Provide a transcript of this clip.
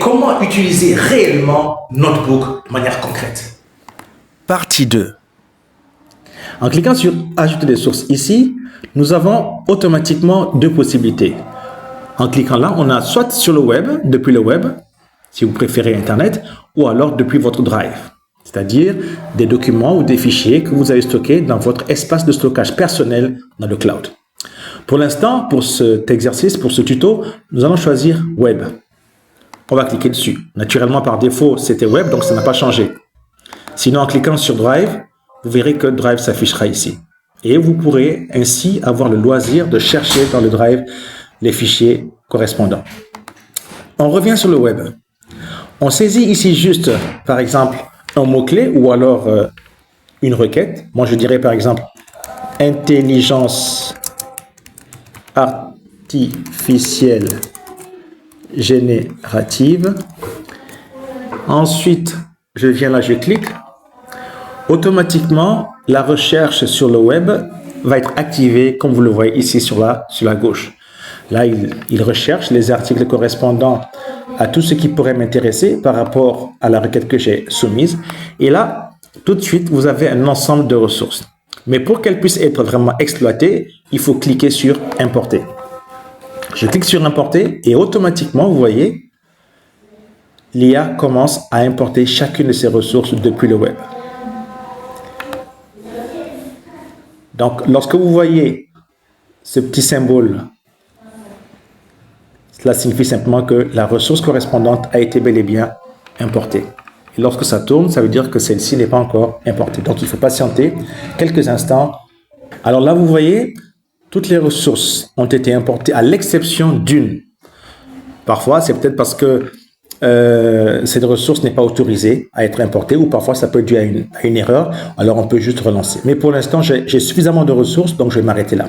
Comment utiliser réellement Notebook de manière concrète? Partie 2. En cliquant sur Ajouter des sources ici, nous avons automatiquement deux possibilités. En cliquant là, on a soit sur le web, depuis le web, si vous préférez Internet, ou alors depuis votre Drive, c'est-à-dire des documents ou des fichiers que vous avez stockés dans votre espace de stockage personnel dans le cloud. Pour l'instant, pour cet exercice, pour ce tuto, nous allons choisir Web. On va cliquer dessus. Naturellement, par défaut, c'était Web, donc ça n'a pas changé. Sinon, en cliquant sur Drive, vous verrez que Drive s'affichera ici. Et vous pourrez ainsi avoir le loisir de chercher dans le Drive les fichiers correspondants. On revient sur le web. On saisit ici juste, par exemple, un mot-clé ou alors une requête. Moi, je dirais par exemple intelligence artificielle générative. Ensuite, je viens là, je clique. Automatiquement, la recherche sur le web va être activée, comme vous le voyez ici sur la gauche. Là, il recherche les articles correspondant à tout ce qui pourrait m'intéresser par rapport à la requête que j'ai soumise. Et là, tout de suite, vous avez un ensemble de ressources. Mais pour qu'elles puissent être vraiment exploitées, il faut cliquer sur Importer. Je clique sur Importer et automatiquement, vous voyez, l'IA commence à importer chacune de ces ressources depuis le web. Donc, lorsque vous voyez ce petit symbole, cela signifie simplement que la ressource correspondante a été bel et bien importée. Et lorsque ça tourne, ça veut dire que celle-ci n'est pas encore importée. Donc, il faut patienter quelques instants. Alors là, vous voyez, toutes les ressources ont été importées à l'exception d'une. Parfois, c'est peut-être parce que cette ressource n'est pas autorisée à être importée ou parfois ça peut être dû à une erreur. Alors, on peut juste relancer. Mais pour l'instant, j'ai suffisamment de ressources, donc je vais m'arrêter là.